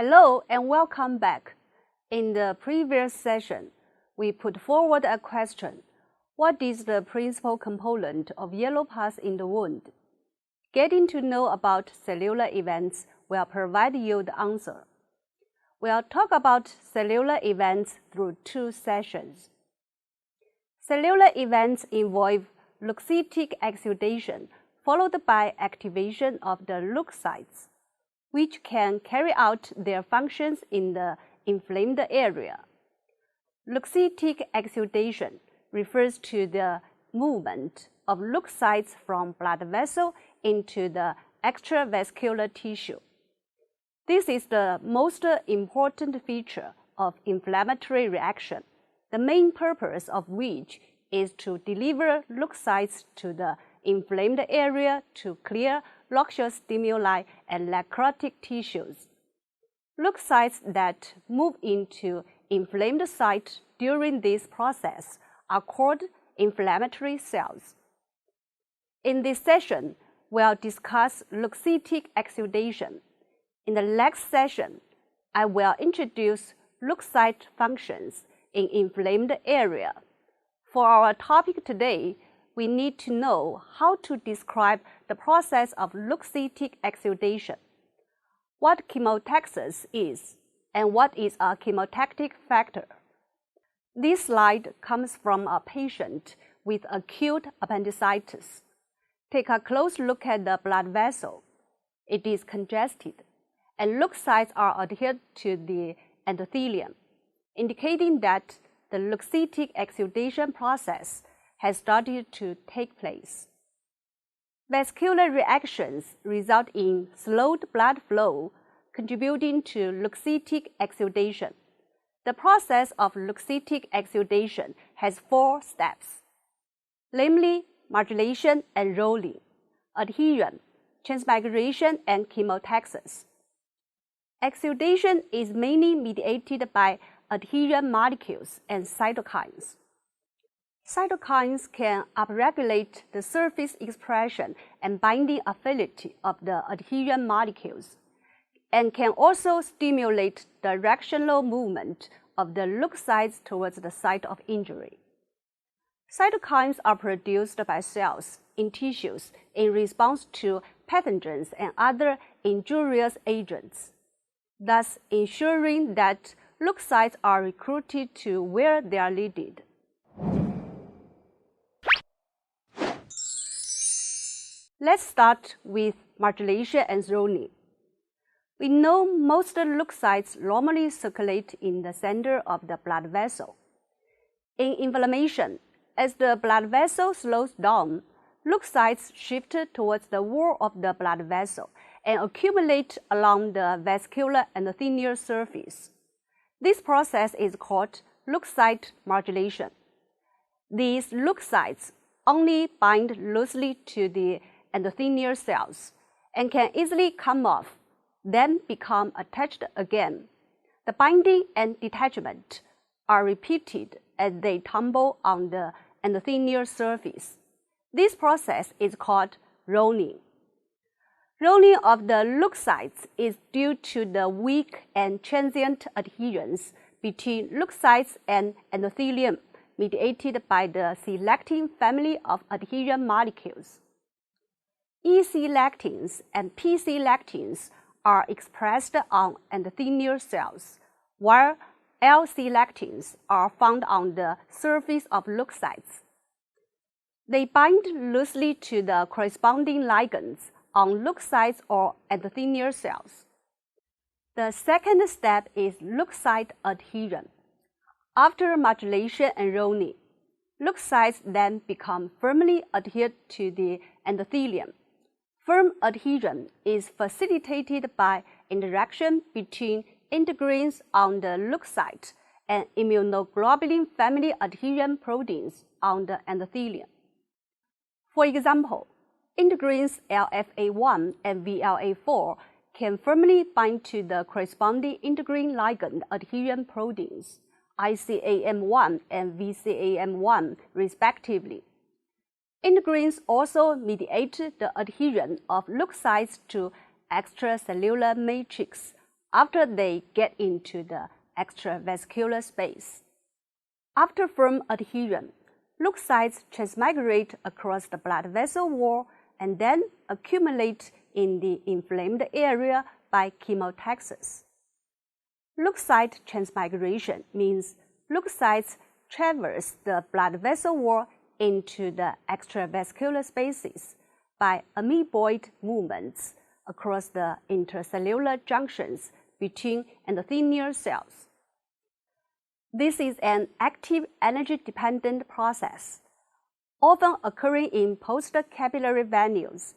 Hello and welcome back. In the previous session, we put forward a question. What is the principal component of yellow pus in the wound? Getting to know about cellular events will provide you the answer. We'll talk about cellular events through two sessions. Cellular events involve leukocytic exudation followed by activation of the leukocytes, which can carry out their functions in the inflamed area. Leukocytic exudation refers to the movement of leukocytes from blood vessel into the extravascular tissue. This is the most important feature of inflammatory reaction, the main purpose of which is to deliver leukocytes to the inflamed area to clear noxious stimuli and necrotic tissues. Leukocytes that move into inflamed site during this process are called inflammatory cells. In this session, we'll discuss leukocytic exudation. In the next session, I will introduce leukocyte functions in inflamed area. For our topic today, we need to know how to describe the process of leukocytic exudation, what chemotaxis is, and what is a chemotactic factor. This slide comes from a patient with acute appendicitis. Take a close look at the blood vessel. It is congested, and leukocytes are adhered to the endothelium, indicating that the leukocytic exudation process has started to take place. Vascular reactions result in slowed blood flow, contributing to leukocytic exudation. The process of leukocytic exudation has 4 steps, namely modulation and rolling, adhesion, transmigration, and chemotaxis. Exudation is mainly mediated by adhesion molecules and cytokines. Cytokines can upregulate the surface expression and binding affinity of the adhesion molecules, and can also stimulate directional movement of the leukocytes towards the site of injury. Cytokines are produced by cells in tissues in response to pathogens and other injurious agents, thus ensuring that leukocytes are recruited to where they are needed. Let's start with modulation and rolling. We know most leukocytes normally circulate in the center of the blood vessel. In inflammation, as the blood vessel slows down, leukocytes shift towards the wall of the blood vessel and accumulate along the vascular endothelial surface. This process is called leukocyte modulation. These leukocytes only bind loosely to the endothelial cells and can easily come off, then become attached again. The binding and detachment are repeated as they tumble on the endothelial surface. This process is called rolling. Rolling of the leukocytes is due to the weak and transient adherence between leukocytes and endothelium mediated by the C-lectin family of adhesion molecules. E-C-lectins and P-C-lectins are expressed on endothelial cells, while L-C-lectins are found on the surface of leukocytes. They bind loosely to the corresponding ligands on leukocytes or endothelial cells. The second step is leukocyte adhesion. After modulation and rolling, leukocytes then become firmly adhered to the endothelium. Firm adhesion is facilitated by interaction between integrins on the leukocyte and immunoglobulin family adhesion proteins on the endothelium. For example, integrins LFA1 and VLA4 can firmly bind to the corresponding integrin ligand adhesion proteins, ICAM1 and VCAM1 respectively. Integrins also mediate the adhesion of leukocytes to extracellular matrix after they get into the extravascular space. After firm adhesion, leukocytes transmigrate across the blood vessel wall and then accumulate in the inflamed area by chemotaxis. Leukocyte transmigration means leukocytes traverse the blood vessel wall into the extravascular spaces by amoeboid movements across the intercellular junctions between endothelial cells. This is an active energy-dependent process, often occurring in post-capillary venules.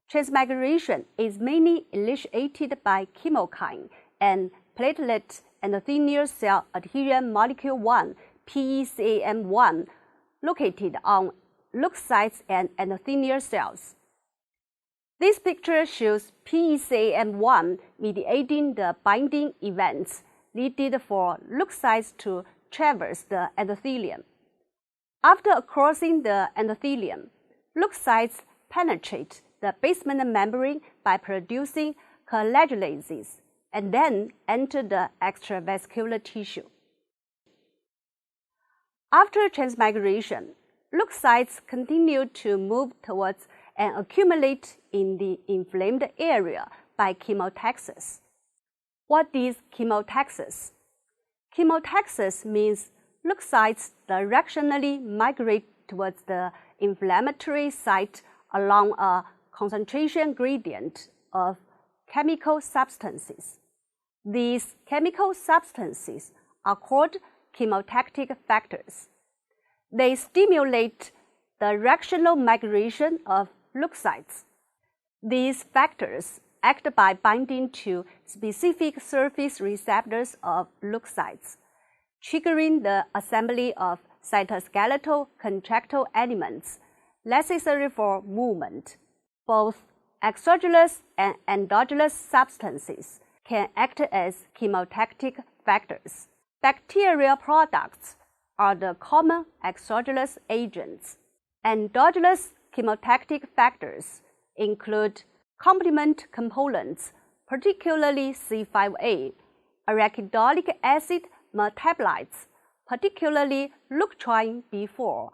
Transmigration is mainly initiated by chemokine and platelet endothelial cell adhesion molecule 1, PECAM1, located on leukocytes and endothelial cells. This picture shows PECAM1 mediating the binding events needed for leukocytes to traverse the endothelium. After crossing the endothelium, leukocytes penetrate the basement membrane by producing coagulases and then enter the extravascular tissue. After transmigration, leukocytes continue to move towards and accumulate in the inflamed area by chemotaxis. What is chemotaxis? Chemotaxis means leukocytes directionally migrate towards the inflammatory site along a concentration gradient of chemical substances. These chemical substances are called chemotactic factors. They stimulate the directional migration of leukocytes. These factors act by binding to specific surface receptors of leukocytes, triggering the assembly of cytoskeletal contractile elements necessary for movement. Both exogenous and endogenous substances can act as chemotactic factors. Bacterial products are the common exogenous agents. Endogenous chemotactic factors include complement components, particularly C5a, arachidonic acid metabolites, particularly leukotriene B4,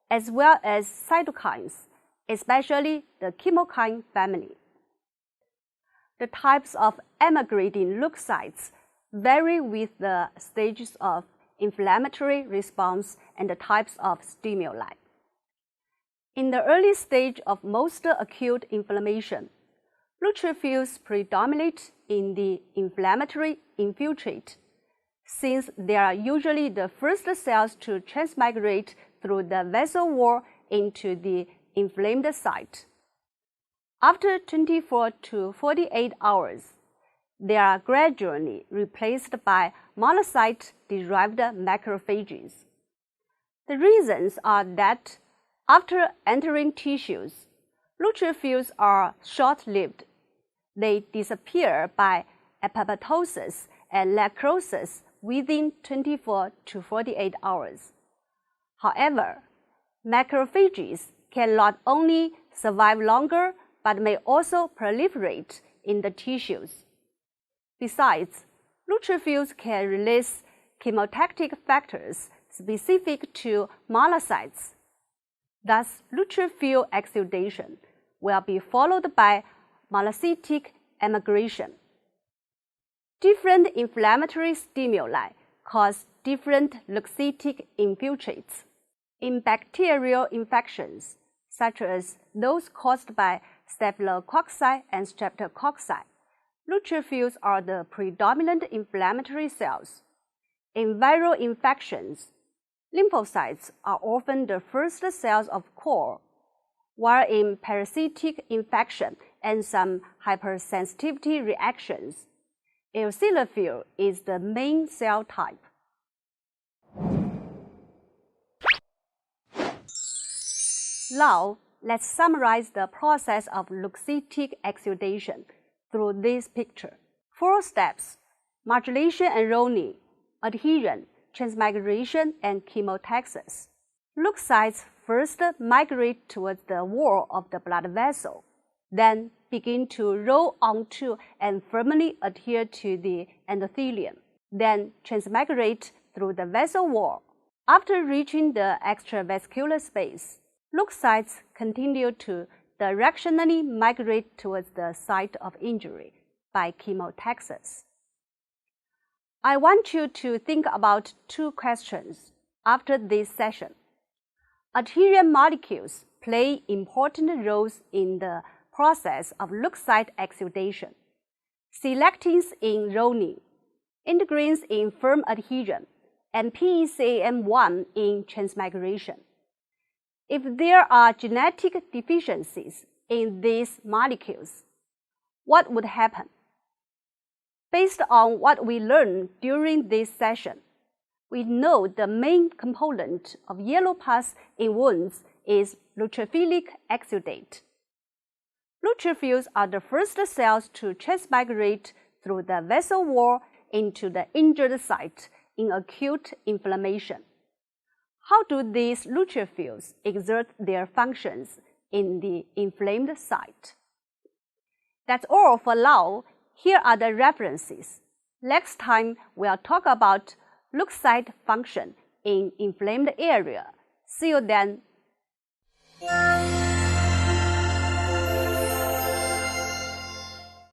as well as cytokines, especially the chemokine family. The types of emigrating leukocytes vary with the stages of inflammatory response and the types of stimuli. In the early stage of most acute inflammation, neutrophils predominate in the inflammatory infiltrate, since they are usually the first cells to transmigrate through the vessel wall into the inflamed site. After 24 to 48 hours, they are gradually replaced by monocyte-derived macrophages. The reasons are that after entering tissues, neutrophils are short-lived. They disappear by apoptosis and necrosis within 24 to 48 hours. However, macrophages can not only survive longer but may also proliferate in the tissues. Besides, neutrophils can release chemotactic factors specific to monocytes. Thus, neutrophil exudation will be followed by monocytic emigration. Different inflammatory stimuli cause different leukocytic infiltrates. In bacterial infections, such as those caused by staphylococci and streptococci, neutrophils are the predominant inflammatory cells. In viral infections, lymphocytes are often the first cells of call, while in parasitic infection and some hypersensitivity reactions, eosinophil is the main cell type. Now, let's summarize the process of leukocytic exudation through this picture. 4 steps: modulation and rolling, adhesion, transmigration, and chemotaxis. Leukocytes first migrate towards the wall of the blood vessel. then begin to roll onto and firmly adhere to the endothelium, then transmigrate through the vessel wall. After reaching the extravascular space, leukocytes continue to directionally migrate towards the site of injury by chemotaxis. I want you to think about two questions after this session. Adherent molecules play important roles in the process of leukocyte exudation. Selectins in rolling, integrins in firm adhesion, and PECAM1 in transmigration. If there are genetic deficiencies in these molecules, what would happen? Based on what we learned during this session, we know the main component of yellow pus in wounds is neutrophilic exudate. Neutrophils are the first cells to transmigrate through the vessel wall into the injured site in acute inflammation. How do these neutrophils exert their functions in the inflamed site? That's all for now. Here are the references. Next time, we'll talk about leukocyte function in inflamed area. See you then.